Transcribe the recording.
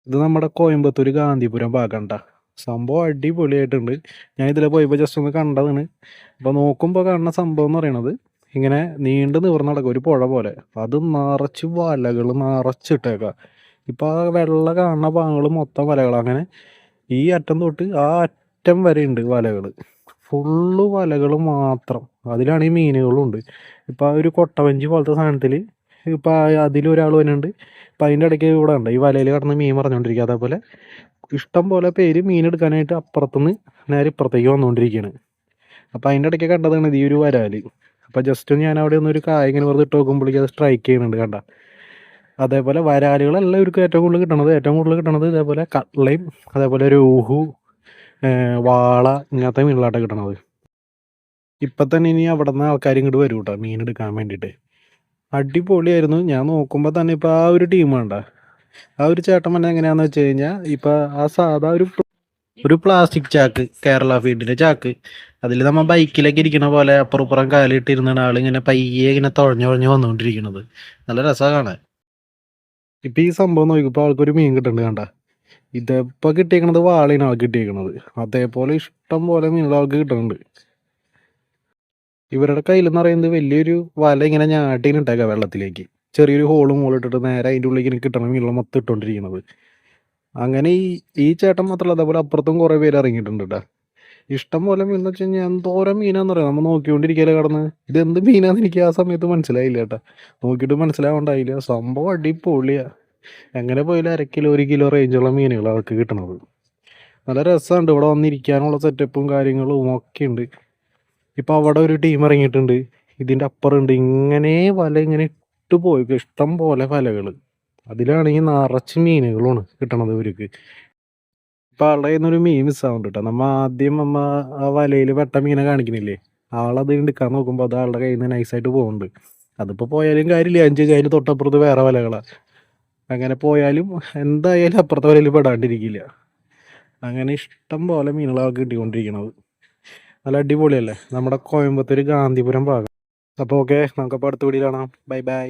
ഇത് നമ്മുടെ കോയമ്പത്തൂർ ഗാന്ധിപുരം ഭാഗണ്ട. സംഭവം അടിപൊളിയായിട്ടുണ്ട്. ഞാൻ ഇതിലെ പോയപ്പോൾ ജസ്റ്റ് ഒന്ന് കണ്ടതാണ്. അപ്പോൾ നോക്കുമ്പോൾ കാണുന്ന സംഭവം എന്ന് പറയണത് ഇങ്ങനെ നീണ്ടു നിവർന്ന് നടക്കും ഒരു പുഴ പോലെ. അത് നിറച്ച് വലകൾ നിറച്ചിട്ടേക്കാം. ഇപ്പോൾ ആ വെള്ള കാണുന്ന ഭാഗങ്ങൾ മൊത്തം വലകളാണ്. അങ്ങനെ ഈ അറ്റം തൊട്ട് ആ അറ്റം വരെ ഉണ്ട് വലകൾ. ഫുള്ള് വലകൾ മാത്രം. അതിലാണ് ഈ മീനുകളുണ്ട്. ഇപ്പോൾ ആ ഒരു കൊട്ടവഞ്ചി പോലത്തെ സാധനത്തിൽ ഇപ്പോൾ അതിലൊരാൾ വരുന്നുണ്ട്. അപ്പം അതിൻ്റെ ഇടയ്ക്ക് ഇവിടെ ഉണ്ട് ഈ വലയിൽ കിടന്ന് മീൻ പറഞ്ഞുകൊണ്ടിരിക്കുക. അതേപോലെ ഇഷ്ടം പോലെ പേര് മീൻ എടുക്കാനായിട്ട് അപ്പുറത്തുനിന്ന് നേരെ ഇപ്പുറത്തേക്ക് വന്നുകൊണ്ടിരിക്കുകയാണ്. അപ്പം അതിൻ്റെ ഇടയ്ക്ക് കണ്ടതാണ് ഈ ഒരു വരാൽ. അപ്പം ജസ്റ്റ് ഞാൻ അവിടെ ഒന്നൊരു കായ ഇങ്ങനെ വെറുതെ ഇട്ട് നോക്കുമ്പോഴേക്കും അത് സ്ട്രൈക്ക് ചെയ്യുന്നുണ്ട് കണ്ട. അതേപോലെ വരാലുകളല്ല ഇവർക്ക് ഏറ്റവും കൂടുതൽ കിട്ടണത് ഇതേപോലെ കട്ട്ളയും അതേപോലെ രോഹു, വാള ഇങ്ങനത്തെ മീനുകളായിട്ട് കിട്ടണത്. ഇപ്പം തന്നെ ഇനി അവിടെ നിന്ന് ആൾക്കാർ ഇങ്ങോട്ട് വരും കേട്ടോ മീൻ എടുക്കാൻ വേണ്ടിയിട്ട്. അടിപൊളിയായിരുന്നു. ഞാൻ നോക്കുമ്പോൾ തന്നെ ഇപ്പം ആ ഒരു ടീം വേണ്ട, ആ ഒരു ചേട്ടൻ പറഞ്ഞത് എങ്ങനെയാണെന്ന് വെച്ച് കഴിഞ്ഞാൽ ഇപ്പം ആ സാധാ ഒരു പ്ലാസ്റ്റിക് ചാക്ക്, കേരള ഫീഡിൻ്റെ ചാക്ക്, അതിൽ നമ്മൾ ബൈക്കിലൊക്കെ ഇരിക്കണ പോലെ അപ്പുറപ്പുറം കാലിട്ടിരുന്ന ആളിങ്ങനെ പയ്യെ ഇങ്ങനെ തുഴഞ്ഞുഴഞ്ഞ് വന്നുകൊണ്ടിരിക്കണത്. നല്ല രസമാണ് കാണാൻ. ഇപ്പം ഈ സംഭവം നോക്കിയപ്പോൾ ആൾക്കൊരു മീൻ കിട്ടുന്നുണ്ട് കണ്ട. ഇതിപ്പോൾ കിട്ടിയേക്കണത് വാളയാണ് ആൾക്ക് കിട്ടിയേക്കണത്. അതേപോലെ ഇഷ്ടം പോലെ മീനുകൾ ആൾക്ക് കിട്ടുന്നുണ്ട്. ഇവരുടെ കയ്യിലെന്ന് പറയുന്നത് വലിയൊരു വല ഇങ്ങനെ ഞാട്ടിനിട്ടേക്കാം വെള്ളത്തിലേക്ക്. ചെറിയൊരു ഹോളും ഇട്ടിട്ട് നേരെ അതിൻ്റെ ഉള്ളിലേക്ക് എനിക്ക് കിട്ടണ മീനുകൾ മൊത്തം ഇട്ടുകൊണ്ടിരിക്കുന്നത്. അങ്ങനെ ഈ ചേട്ടൻ മാത്രമല്ല, അതേപോലെ അപ്പുറത്തും കുറേ പേര് ഇറങ്ങിയിട്ടുണ്ട് കേട്ടോ. ഇഷ്ടം പോലെ മീൻ എന്ന് വെച്ച് കഴിഞ്ഞാൽ എന്തോരം മീനാന്ന് പറയാം. നമ്മൾ നോക്കിക്കൊണ്ടിരിക്കല്ലേ കടന്ന്. ഇതെന്ത് മീനാന്ന് എനിക്ക് ആ സമയത്ത് മനസ്സിലായില്ല കേട്ടോ. നോക്കിയിട്ട് മനസ്സിലാവണ്ടായില്ല. സംഭവം അടിപൊളിയാ. എങ്ങനെ പോയാലും 1/2 കിലോ 1 കിലോ റേഞ്ചുള്ള മീനുകൾ അവർക്ക് കിട്ടണത്. നല്ല രസമുണ്ട്. ഇവിടെ വന്നിരിക്കാനുള്ള സെറ്റപ്പും കാര്യങ്ങളും ഒക്കെ ഉണ്ട്. ഇപ്പം അവിടെ ഒരു ടീം ഇറങ്ങിയിട്ടുണ്ട്. ഇതിൻ്റെ അപ്പുറമുണ്ട്. ഇങ്ങനെ വല ഇങ്ങനെ ഇട്ട് പോയി ഇഷ്ടം പോലെ വലകൾ. അതിലാണെങ്കിൽ നിറച്ച് മീനുകളുമാണ് കിട്ടണത് ഇവർക്ക്. ഇപ്പം ആളുടെ കയ്യിൽ നിന്നൊരു മീൻ മിസ്സാവുന്നുണ്ട് കേട്ടോ. ആദ്യം ആ വലയിൽ വെട്ട മീനെ കാണിക്കണില്ലേ, ആളത് എടുക്കാൻ നോക്കുമ്പോൾ അത് ആളുടെ കയ്യിൽ നിന്ന് നൈസായിട്ട് പോകുന്നുണ്ട്. അതിപ്പോൾ പോയാലും കാര്യമില്ല, 5 അതിന് തൊട്ടപ്പുറത്ത് വേറെ വലകളാണ്. അങ്ങനെ പോയാലും എന്തായാലും അപ്പുറത്തെ വലയിൽ പെടാണ്ടിരിക്കില്ല. അങ്ങനെ ഇഷ്ടം പോലെ മീനുകളാണ് കിട്ടിക്കൊണ്ടിരിക്കുന്നത്. നല്ല അടിപൊളിയല്ലേ നമ്മുടെ കോയമ്പത്തൂർ ഗാന്ധിപുരം ഭാഗം. അപ്പോൾ ഓക്കെ, നമുക്കപ്പോൾ അടുത്ത വീഡിയോയിൽ കാണാം. Bye bye.